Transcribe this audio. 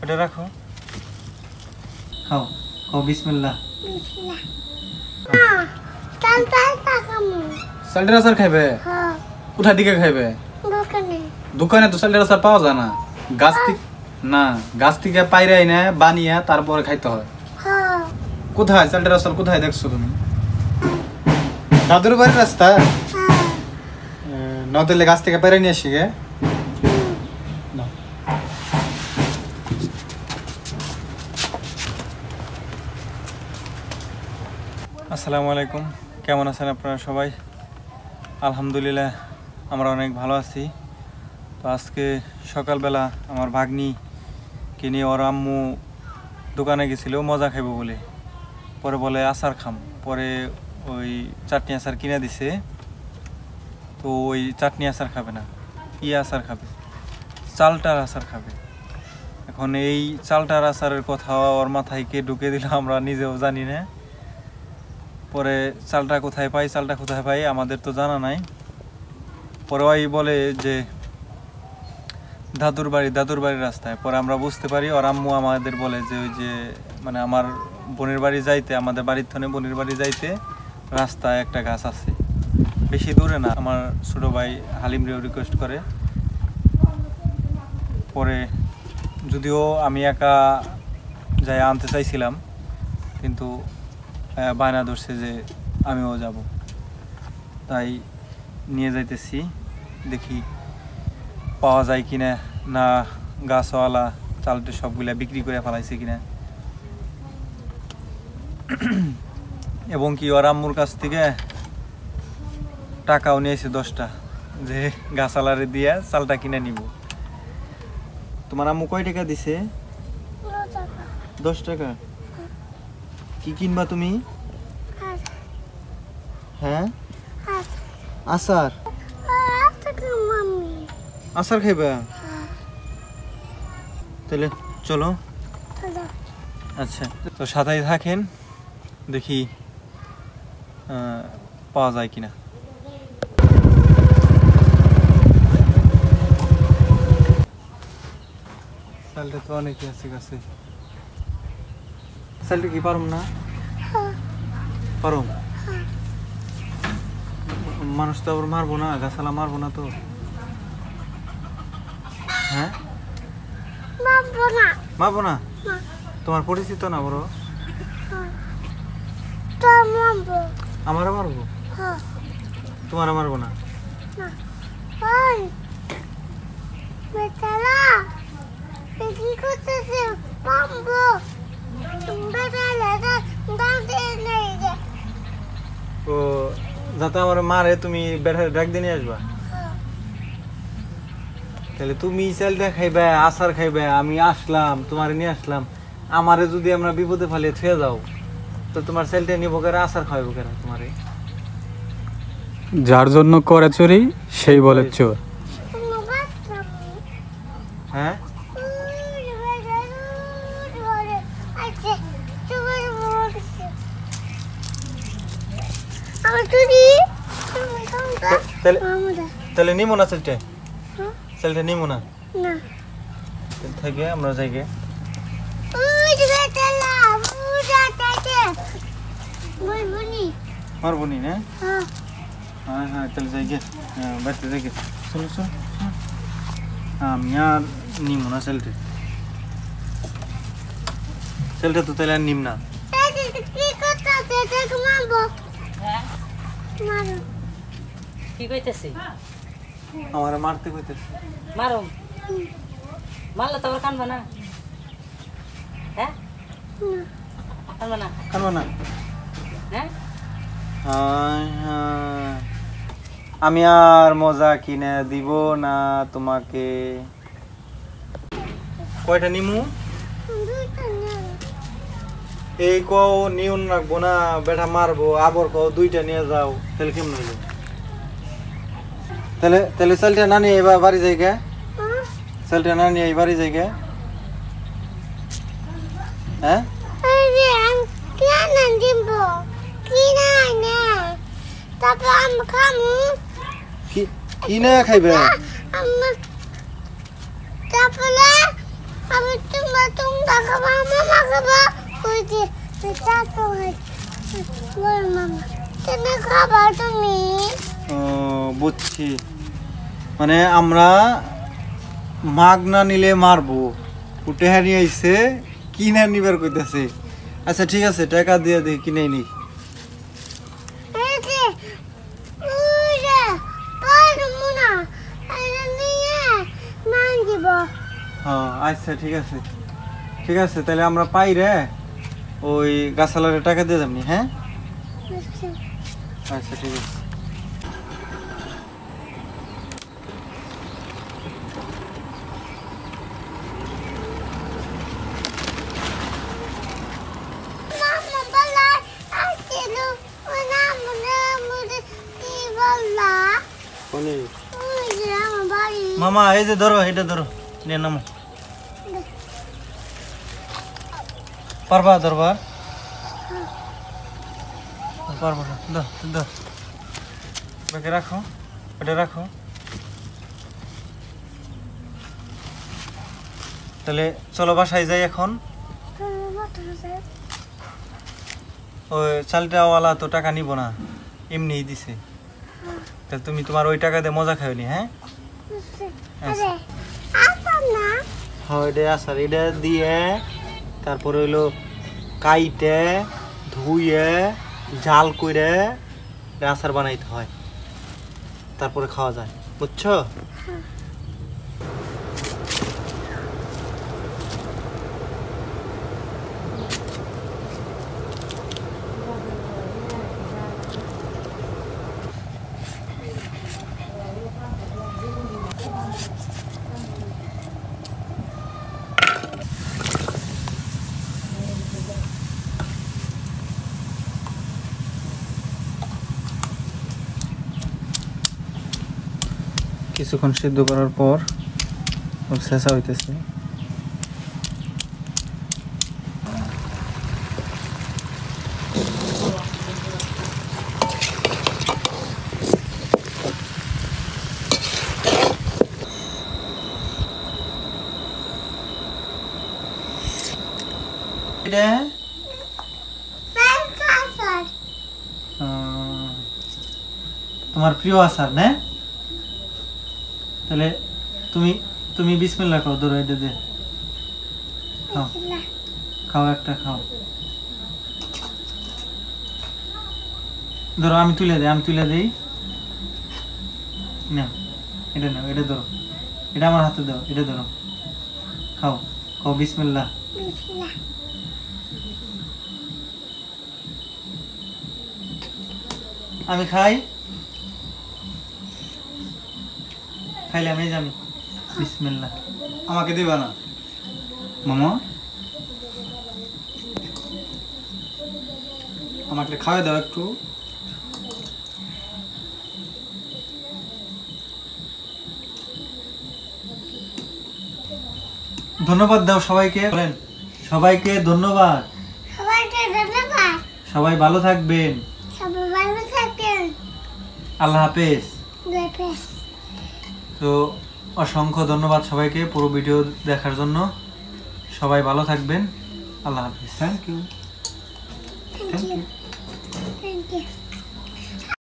ওটা রাখো, খাও খাও, বিসমিল্লাহ। চালটার আচার খাইবে? কোথা দিকে খাইবে? দোকানে তো চালটার আচার পাওয়া যায় না, গাছ থেকে পাইরাই না বানিয়ে তারপরে খাইতে হয়। কোথায় চালটার আচার, কোথায় দেখছো তুমি? দাদুর বাড়ির রাস্তা নদলে গাছ থেকে পাইরাই নিয়ে আসি গে। আসসালামু আলাইকুম, কেমন আছেন আপনারা সবাই? আলহামদুলিল্লাহ আমরা অনেক ভালো আছি। তো আজকে সকালবেলা আমার ভাগ্নিকে নিয়ে ওর আম্মু দোকানে গেছিল মজা খাইব বলে, পরে বলে আচার খাম, পরে ওই চাটনি আচার কিনে দিছে। তো ওই চাটনি আচার খাবে না, আচার খাবে, চালটার আচার খাবে। এখন এই চালটার আচারের কথা ওর মাথায় কে ঢুকে দিল আমরা নিজেও জানি না। পরে চালটা কোথায় পাই আমাদের তো জানা নাই। পরে ওই বলে যে দাদুর বাড়ির রাস্তায়। পরে আমরা বুঝতে পারি ওর আম্মু আমাদের বলে যে ওই যে মানে আমার বোনের বাড়ি যাইতে, আমাদের বাড়ির থেকে বোনের বাড়ি যাইতে রাস্তায় একটা গাছ আছে, বেশি দূরে না। আমার ছোট ভাই হালিম রেও রিকোয়েস্ট করে। পরে যদিও আমি একা যাই আনতে চাইছিলাম, কিন্তু বায়না ধরছে যে আমিও যাব, তাই নিয়ে যাইতেছি। দেখি পাওয়া যায় কিনা, না গাছওয়ালা চালটা সবগুলা বিক্রি করে ফেলাইছে কিনা। এবং কি ওর আম্মুর কাছ থেকে টাকাও নিয়েছে 10টা, যে গাছওয়ালারে দিয়ে চালটা কিনে নিব। তোমার আম্মু কয় টাকা দিছে? 10 টাকা। কি কিনবা তুমি? হ্যাঁ, আচার। আচার খাইবা? তাহলে চলো। আচ্ছা, তো সাথেই থাকেন, দেখি পাওয়া যায় কিনা। চালটা তো অনেকই আছে কাছে। চালটা কি পারুম না? পারুম। মানুষ তো আবার মারবো না, গাছালা মারবো না তো। হ্যাঁ, মারবো না। তোমার পরিচিত না বড়? আমারও মারবো? তোমারও মারবো না? ও, যাতে আমার মারে তুমি বেড়ার ডাক দিয়ে নিয়ে আসবা। তাহলে তুমি চালটা খাইবে, আচার খাইবে, আমি আসলাম তোমার নিয়ে আসলাম, আমারে যদি আমরা বিপদে ফেলে থুয়ে যাও, তো তোমার চালটা নিব কেন, আচার খাওয়াবো কেন তোমারে? যার জন্য করে চুরি সেই বলে চোর। হ্যাঁ, তাহলে নিমো না চালটা নিমো না থেকে আমরা যাই গে। মারবনি না? হ্যাঁ হ্যাঁ, তাহলে যাই গে, বাড়িতে যাই গে। চলো চলো, আমি আর নিমো না চালটা তো তাহলে আর নিম না। কি কইতেছি? আমার মারতে কইতেছি। মারো, মারলে তো আবার কানবা না? হ্যাঁ, কানবা না? কানবা না? হ্যাঁ, আমি আর মজা কিনে দিব না তোমাকে। কয়টা নিমু? এই কও নিউন রাখবো না, বেটা মারবো, আবার কও 2টা নিয়ে যাও, তাহলে কেমন হইলো? তাহলে চালটা না নিয়ে এবার বাড়ি যাই গে। চালটা না নিয়ে বাড়ি যাই গে। হ্যাঁ, কি না খাইবে? আমি তোমরা খাবা মামা খাবা ওই যে চাচু হয় বড় মামা তুমি খাবা তুমি ও বুঝছি, মানে আমরা মাগ না নিলে মারবো, উঠে হারিয়ে আইছে কিনে নিবার কইতাছে। আচ্ছা ঠিক আছে, টাকা দিয়ে দিই, কিনে নি। এই যে ওই যে পারমু না এটা নিয়ে মান দিব হ্যাঁ আচ্ছা ঠিক আছে, ঠিক আছে, তাহলে আমরা পাই রে ওই গাছালারে টাকা দিয়ে যাবনি। হ্যাঁ আচ্ছা ঠিক আছে। মামা বলা আসছিল ওই নামে মুদে কি বললা ওই যে আমার বাড়ি মামা এই যে ধরো, এটা ধরো, নিয়ে নামো। পারবা ধরবা? পারবো না, দাও দাও, ওকে রাখো, ওটা রাখো। তাহলে চলো বাসায় যাই এখন। ওই চালটাওয়ালা তো টাকা নিব না, এমনিই দিছে। তাহলে তুমি তোমার ওই টাকা দিয়ে মজা খাওনি। হ্যাঁ আরে আসল না হ্যাঁ, এটা আসার এটা দিয়ে তারপরে হইলো কাইটে ধুয়ে জাল করে আচার বানাইতে হয়, তারপরে খাওয়া যায়, বুঝছো? কিছুক্ষণ সিদ্ধ করার পর ওর শেষা হইতেছে। এটা আসল তোমার প্রিয় আচার না? তাহলে তুমি তুমি বিসমিল্লাহ খাও, ধরো এটা দে, খাও খাও, একটা খাও, ধরো, আমি তুলে দেই, আমি তুলে দেই, না এটা নাও, এটা ধরো, এটা আমার হাতে দাও, এটা ধরো, খাও খাও, বিসমিল্লাহ। বিসমিল্লাহ আমি খাই, খাইলে আমি যাবি, বিসমিল্লাহ। আমাকে দিবা না মামা, আমাকে খাওয়াই দাও একটু। ধন্যবাদ দাও সবাইকে, বলেন সবাইকে ধন্যবাদ। সবাইকে ধন্যবাদ সবাই ভালো থাকবেন, সবাই ভালো থাকেন আল্লাহ হাফেজ। বেশ তো অসংখ্য ধন্যবাদ সবাইকে পুরো ভিডিও দেখার জন্য। সবাই ভালো থাকবেন, আল্লাহ হাফেজ। Thank you, thank you. Thank you